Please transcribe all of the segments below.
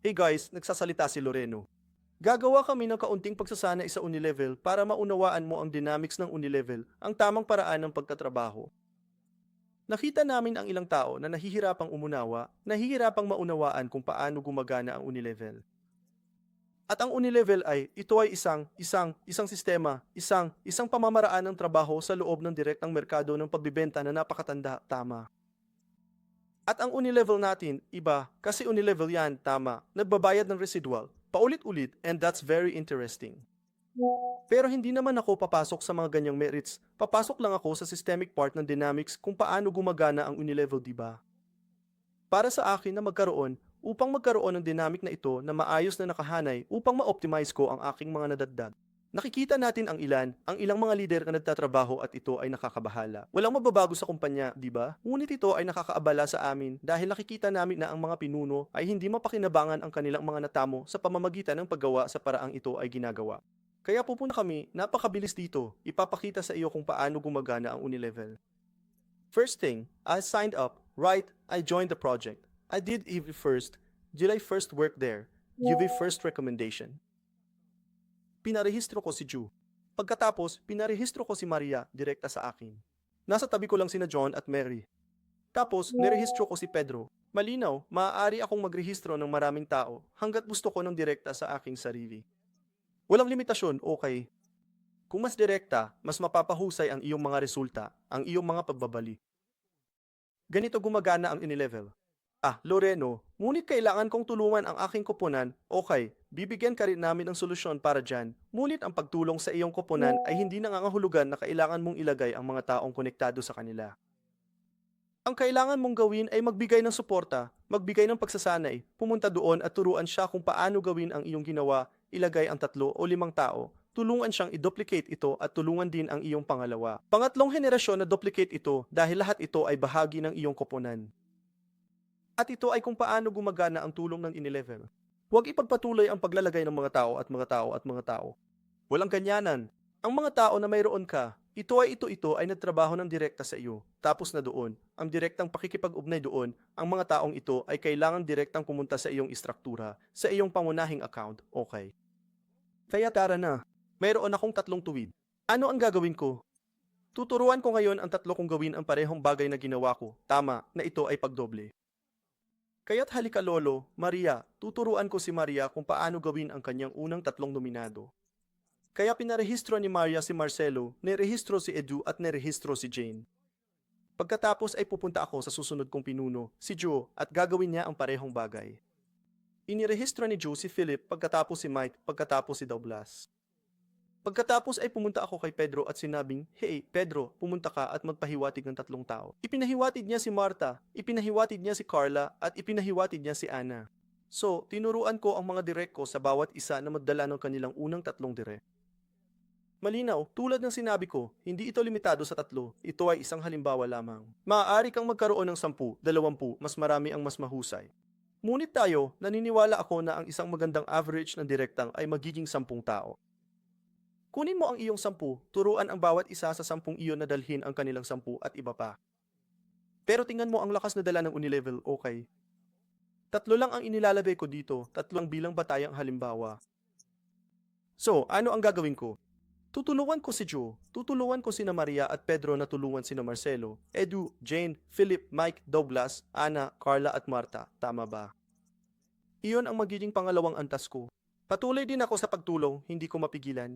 Hey guys, nagsasalita si Loreno. Gagawa kami ng kaunting pagsasanay sa Unilevel para maunawaan mo ang dynamics ng Unilevel, ang tamang paraan ng pagtatrabaho. Nakita namin ang ilang tao na nahihirapang umunawa, nahihirapang maunawaan kung paano gumagana ang Unilevel. At ang Unilevel ito ay isang sistema, isang pamamaraan ng trabaho sa loob ng direktang merkado ng pagbibenta na napakatanda, tama. At ang Unilevel natin, iba, kasi Unilevel yan, tama, nagbabayad ng residual, paulit-ulit, and that's very interesting. Pero hindi naman ako papasok sa mga ganyang merits, papasok lang ako sa systemic part ng dynamics kung paano gumagana ang Unilevel, diba? Para sa akin na upang magkaroon ng dynamic na ito na maayos na nakahanay upang ma-optimize ko ang aking mga nadagdag. Nakikita natin ang ilang mga lider na nagtatrabaho at ito ay nakakabahala. Walang mababago sa kumpanya, di ba? Ngunit ito ay nakakaabala sa amin dahil nakikita namin na ang mga pinuno ay hindi mapakinabangan ang kanilang mga natamo sa pamamagitan ng paggawa sa paraang ito ay ginagawa. Kaya pupunta kami, napakabilis dito, ipapakita sa iyo kung paano gumagana ang Unilevel. First thing, I signed up, right, I joined the project. I did EV first, July 1st work there, UV first recommendation. Pinarehistro ko si Ju. Pagkatapos, pinarehistro ko si Maria direkta sa akin. Nasa tabi ko lang sina John at Mary. Tapos, nirehistro ko si Pedro. Malinaw, maaari akong magrehistro ng maraming tao hanggat gusto ko ng direkta sa aking sarili. Walang limitasyon, okay. Kung mas direkta, mas mapapahusay ang iyong mga resulta, ang iyong mga pagbabali. Ganito gumagana ang Unilevel. Loreno, ngunit kailangan kong tulungan ang aking koponan. Okay, bibigyan ka rin namin ng solusyon para dyan. Ngunit ang pagtulong sa iyong koponan ay hindi nangangahulugan na kailangan mong ilagay ang mga taong konektado sa kanila. Ang kailangan mong gawin ay magbigay ng suporta, magbigay ng pagsasanay, pumunta doon at turuan siya kung paano gawin ang iyong ginawa, ilagay ang 3 o 5 tao, tulungan siyang i-duplicate ito at tulungan din ang iyong pangalawa. Pangatlong henerasyon na duplicate ito dahil lahat ito ay bahagi ng iyong koponan. At ito ay kung paano gumagana ang tulong ng Unilevel. Huwag ipagpatuloy ang paglalagay ng mga tao at mga tao at mga tao. Walang ganyanan. Ang mga tao na mayroon ka, ito ay nagtrabaho ng direkta sa iyo. Tapos na doon, ang direktang pakikipag-ugnay doon, ang mga taong ito ay kailangan direktang pumunta sa iyong istruktura, sa iyong pangunahing account, okay. Kaya tara na, mayroon akong 3 tuwid. Ano ang gagawin ko? Tuturuan ko ngayon ang 3 kong gawin ang parehong bagay na ginawa ko, tama, na ito ay pagdoble. Kaya't halika lolo, Maria, tuturuan ko si Maria kung paano gawin ang kanyang unang 3 nominado. Kaya pinarehistro ni Maria si Marcelo, nirehistro si Edu at nirehistro si Jane. Pagkatapos ay pupunta ako sa susunod kong pinuno, si Joe, at gagawin niya ang parehong bagay. Inirehistro ni Joe si Philip, pagkatapos si Mike, pagkatapos si Douglas. Pagkatapos ay pumunta ako kay Pedro at sinabing, "Hey, Pedro, pumunta ka at magpahiwatig ng 3 tao." Ipinahiwatig niya si Marta, ipinahiwatig niya si Carla, at ipinahiwatig niya si Anna. So, tinuruan ko ang mga direk ko sa bawat isa na magdala ng kanilang unang 3 direk. Malinaw, tulad ng sinabi ko, hindi ito limitado sa 3, ito ay isang halimbawa lamang. Maaari kang magkaroon ng 10, 20, mas marami ang mas mahusay. Ngunit tayo, naniniwala ako na ang isang magandang average ng direktang ay magiging 10 tao. Kunin mo ang iyong 10, turuan ang bawat isa sa 10 iyon na dalhin ang kanilang 10 at iba pa. Pero tingnan mo ang lakas na dala ng Unilevel, okay? 3 lang ang inilalagay ko dito, 3 lang bilang batayang halimbawa. So, ano ang gagawin ko? Tutulungan ko si Joe, tutulungan ko sina Maria at Pedro na tulungan sina Marcelo, Edu, Jane, Philip, Mike, Douglas, Ana, Carla at Marta, tama ba? Iyon ang magiging pangalawang antas ko. Patuloy din ako sa pagtulong, hindi ko mapigilan.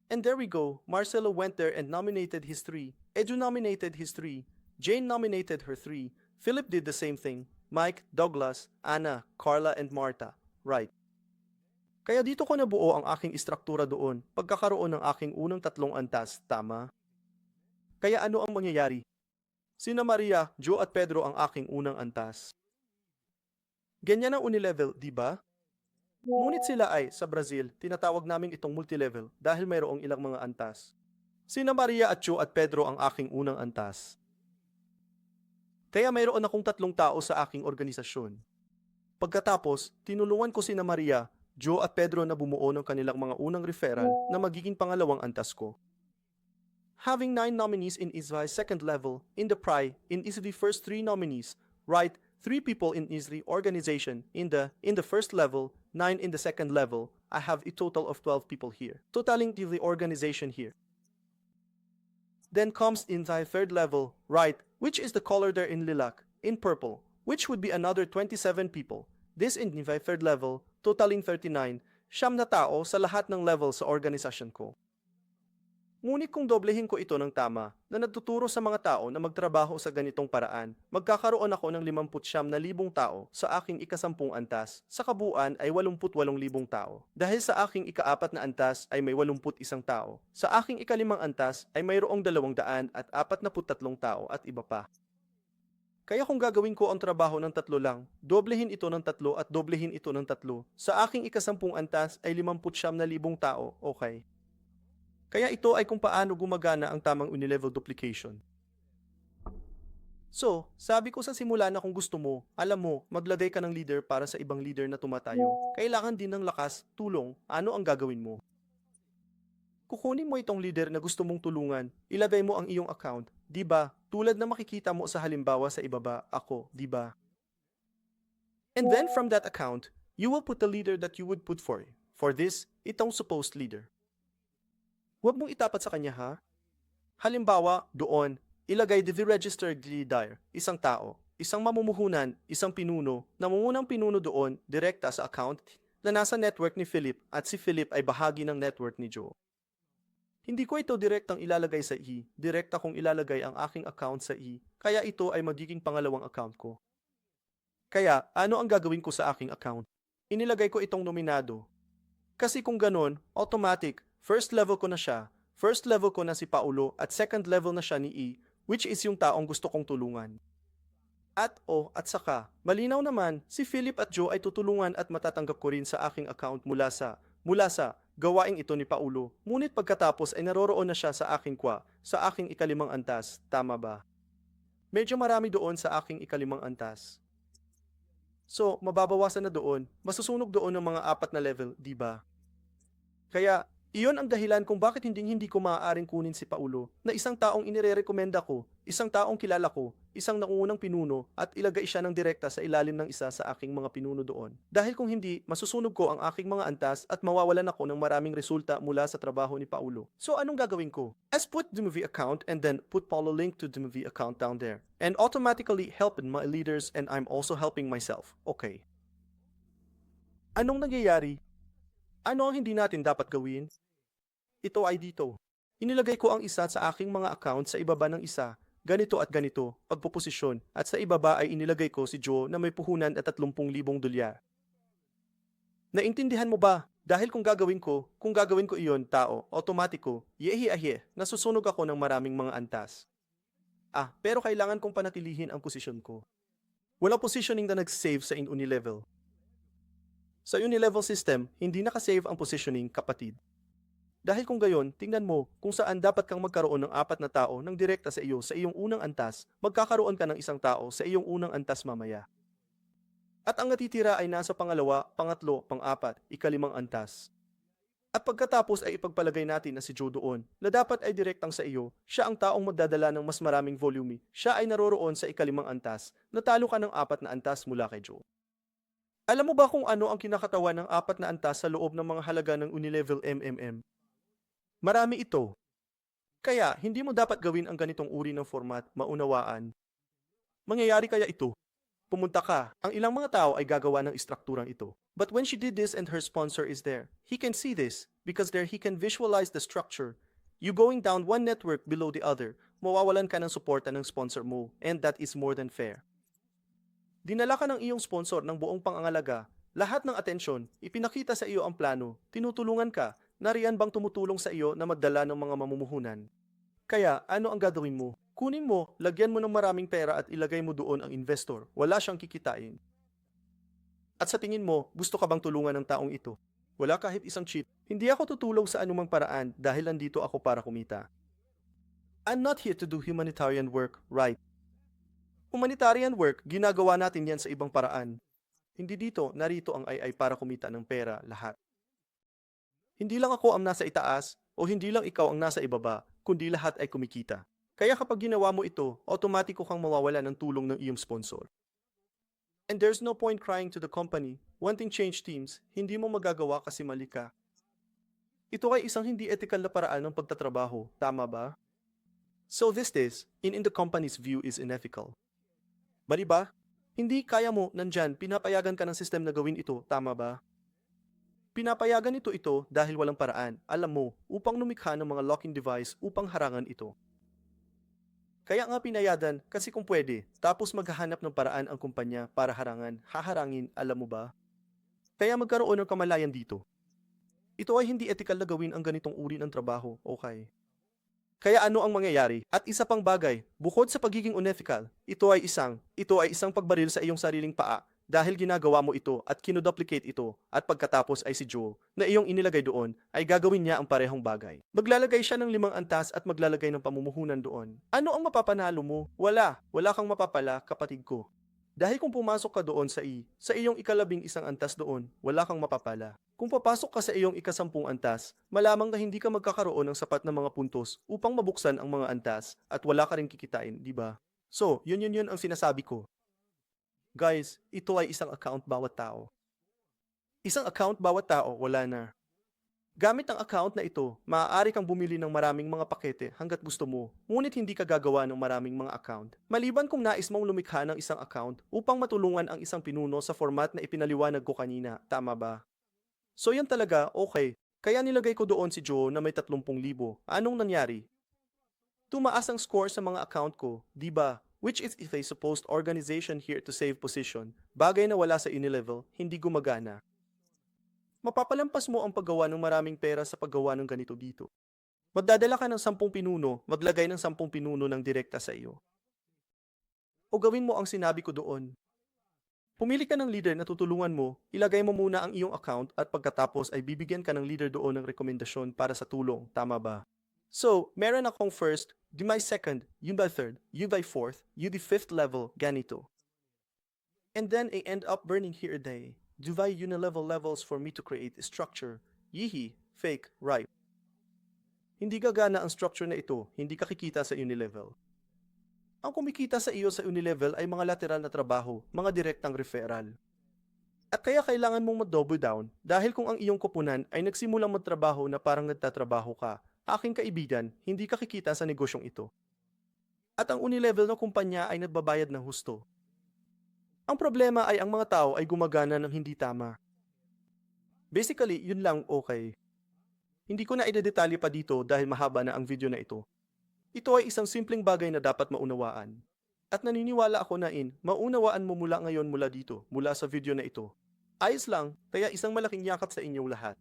And there we go, Marcelo went there and nominated his 3, Edu nominated his 3, Jane nominated her 3, Philip did the same thing, Mike, Douglas, Anna, Carla and Marta, right. Kaya dito ko nabuo ang aking istruktura doon, pagkakaroon ng aking unang 3 antas, tama? Kaya ano ang mangyayari? Sina Maria, Joe at Pedro ang aking unang antas. Ganyan ang Unilevel, di ba? Ngunit sila ay, sa Brazil, tinatawag namin itong multilevel dahil mayroong ilang mga antas. Sina Maria at Joe at Pedro ang aking unang antas. Kaya mayroon akong 3 tao sa aking organisasyon. Pagkatapos, tinulungan ko sina Maria, Joe at Pedro na bumuo ng kanilang mga unang referral na magiging pangalawang antas ko. Having 9 nominees in ISVA's second level, in the PRI, in ISV first 3 nominees, right, 3 people in Isri organization in the first level, 9 in the second level. I have a total of 12 people here. Totaling the organization here. Then comes in the third level, right, which is the color there in lilac, in purple, which would be another 27 people. This in the third level, totaling 39, siyam na tao sa lahat ng level sa organisasyon ko. Ngunit kung doblehin ko ito ng tama, na nagtuturo sa mga tao na magtrabaho sa ganitong paraan, magkakaroon ako ng 59,000 tao sa aking ika-10 antas, sa kabuuan ay 88,000 tao. Dahil sa aking ika-4 na antas ay may 81 tao, sa aking ika-5 antas ay mayroong 243 tao at iba pa. Kaya kung gagawin ko ang trabaho ng 3 lang, doblehin ito ng 3 at doblehin ito ng 3, sa aking ika-10 antas ay 59,000 tao, okay? Kaya ito ay kung paano gumagana ang tamang unilevel duplication. So, sabi ko sa simula na kung gusto mo, alam mo, maglagay ka ng leader para sa ibang leader na tumatayo. Kailangan din ng lakas, tulong, ano ang gagawin mo? Kukunin mo itong leader na gusto mong tulungan, ilagay mo ang iyong account, di ba? Tulad na makikita mo sa halimbawa sa ibaba, ako, di ba? And then from that account, you will put the leader that you would put for this, itong supposed leader. Huwag mong itapat sa kanya ha. Halimbawa, doon, ilagay the registered leader, isang tao, isang mamumuhunan, isang pinuno, namungunang pinuno doon, direkta sa account na nasa network ni Philip at si Philip ay bahagi ng network ni Joe. Hindi ko ito direktang ilalagay sa direkta kong ilalagay ang aking account sa kaya ito ay magiging pangalawang account ko. Kaya, ano ang gagawin ko sa aking account? Inilagay ko itong nominado. Kasi kung ganon, automatic, first level ko na siya, first level ko na si Paulo at second level na siya ni which is yung taong gusto kong tulungan. At saka, malinaw naman, si Philip at Joe ay tutulungan at matatanggap ko rin sa aking account mula sa gawaing ito ni Paulo. Ngunit pagkatapos ay naroroon na siya sa aking sa aking ika-5 antas, tama ba? Medyo marami doon sa aking ika-5 antas. So, mababawasan na doon, masusunog doon ng mga 4 na level, di ba? Kaya, iyon ang dahilan kung bakit hindi ko maaaring kunin si Paulo na isang taong inirerekomenda ko, isang taong kilala ko, isang naunang pinuno at ilagay siya ng direkta sa ilalim ng isa sa aking mga pinuno doon. Dahil kung hindi, masusunog ko ang aking mga antas at mawawalan ako ng maraming resulta mula sa trabaho ni Paulo. So anong gagawin ko? As put the movie account and then put Paulo link to the movie account down there. And automatically helping my leaders and I'm also helping myself. Okay. Anong nangyayari? Ano ang hindi natin dapat gawin? Ito ay dito. Inilagay ko ang isa sa aking mga account sa ibaba ng isa, ganito at ganito, pagpoposisyon, at sa ibaba ay inilagay ko si Joe na may puhunan at 30,000 dolyar. Naintindihan mo ba? Dahil kung gagawin ko iyon, tao, automatiko, nasusunog ako ng maraming mga antas. Pero kailangan kong panatilihin ang posisyon ko. Walang positioning na nag-save sa Unilevel. Sa Unilevel system, hindi nakasave ang positioning, kapatid. Dahil kung gayon, tingnan mo kung saan dapat kang magkaroon ng 4 na tao ng direkta sa iyo sa iyong unang antas, magkakaroon ka ng isang tao sa iyong unang antas mamaya. At ang natitira ay nasa pangalawa, pangatlo, pang-4, ika-5 antas. At pagkatapos ay ipagpalagay natin na si Joe doon, na dapat ay direktang sa iyo, siya ang taong magdadala ng mas maraming volume, siya ay naroroon sa ika-5 antas, natalo ka ng 4 na antas mula kay Joe. Alam mo ba kung ano ang kinakatawan ng 4 na antas sa loob ng mga halaga ng Unilevel MMM? Marami ito. Kaya, hindi mo dapat gawin ang ganitong uri ng format, maunawaan. Mangyayari kaya ito? Pumunta ka, ang ilang mga tao ay gagawa ng istrukturang ito. But when she did this and her sponsor is there, he can see this, because there he can visualize the structure. You going down one network below the other, mawawalan ka ng suporta ng sponsor mo, and that is more than fair. Dinala ka ng iyong sponsor ng buong pangangalaga, lahat ng atensyon, ipinakita sa iyo ang plano, tinutulungan ka, nariyan bang tumutulong sa iyo na magdala ng mga mamumuhunan? Kaya, ano ang gagawin mo? Kunin mo, lagyan mo ng maraming pera at ilagay mo doon ang investor, wala siyang kikitain. At sa tingin mo, gusto ka bang tulungan ng taong ito? Wala kahit isang chip. Hindi ako tutulong sa anumang paraan dahil nandito ako para kumita. I'm not here to do humanitarian work, right? Humanitarian work, ginagawa natin yan sa ibang paraan. Hindi dito, narito ang ay para kumita ng pera, lahat. Hindi lang ako ang nasa itaas, o hindi lang ikaw ang nasa ibaba, kundi lahat ay kumikita. Kaya kapag ginawa mo ito, automatiko kang mawawala ng tulong ng iyong sponsor. And there's no point crying to the company, wanting change teams, hindi mo magagawa kasi mali ka. Ito ay isang hindi ethical na paraan ng pagtatrabaho, tama ba? So in the company's view is unethical. Mali ba? Hindi kaya mo, nandyan, pinapayagan ka ng system na gawin ito, tama ba? Pinapayagan ito dahil walang paraan, alam mo, upang lumikha ng mga locking device upang harangan ito. Kaya nga pinayadan kasi kung pwede, tapos maghahanap ng paraan ang kumpanya para haharangin, alam mo ba? Kaya magkaroon ng kamalayan dito. Ito ay hindi ethical na gawin ang ganitong uri ng trabaho, okay? Kaya ano ang mangyayari? At isa pang bagay, bukod sa pagiging unethical, ito ay isang pagbaril sa iyong sariling paa dahil ginagawa mo ito at kinoduplicate ito at pagkatapos ay si Joe na iyong inilagay doon ay gagawin niya ang parehong bagay. Maglalagay siya ng 5 antas at maglalagay ng pamumuhunan doon. Ano ang mapapanalo mo? Wala kang mapapala, kapatid ko. Dahil kung pumasok ka doon sa iyong ika-11 antas doon, wala kang mapapala. Kung papasok ka sa iyong ika-10 antas, malamang na hindi ka magkakaroon ng sapat na mga puntos upang mabuksan ang mga antas at wala ka ring kikitain, di ba? So, yun ang sinasabi ko. Guys, ito ay isang account bawat tao. Isang account bawat tao, wala na. Gamit ang account na ito, maaari kang bumili ng maraming mga pakete hanggat gusto mo, ngunit hindi ka gagawa ng maraming mga account. Maliban kung nais mong lumikha ng isang account upang matulungan ang isang pinuno sa format na ipinaliwanag ko kanina, tama ba? So yan talaga, okay. Kaya nilagay ko doon si Joe na may 30,000. Anong nangyari? Tumaas ang score sa mga account ko, di ba? Which is if a supposed organization here to save position, bagay na wala sa Unilevel, hindi gumagana. Mapapalampas mo ang paggawa ng maraming pera sa paggawa ng ganito dito. Magdadala ka ng 10 pinuno, maglagay ng 10 pinuno ng direkta sa iyo. O gawin mo ang sinabi ko doon. Pumili ka ng leader na tutulungan mo, ilagay mo muna ang iyong account at pagkatapos ay bibigyan ka ng leader doon ng rekomendasyon para sa tulong, tama ba? So, meron akong first, di by second, yun by third, yun by fourth, yun the fifth level, ganito. And then I end up burning here a day. Divide unilevel levels for me to create a structure. Yihi, fake, right. Hindi gagana ang structure na ito, hindi ka kikita sa Unilevel. Ang kumikita sa iyo sa Unilevel ay mga lateral na trabaho, mga direktang referral. At kaya kailangan mong mag-double down dahil kung ang iyong kupunan ay nagsimulang magtrabaho na parang nagtatrabaho ka, aking kaibigan, hindi ka kikita sa negosyong ito. At ang Unilevel na kumpanya ay nagbabayad ng husto. Ang problema ay ang mga tao ay gumagana ng hindi tama. Basically, yun lang okay. Hindi ko na idedetalye pa dito dahil mahaba na ang video na ito. Ito ay isang simpleng bagay na dapat maunawaan. At naniniwala ako na maunawaan mo mula ngayon mula dito, mula sa video na ito. Ayos lang, kaya isang malaking yakap sa inyong lahat.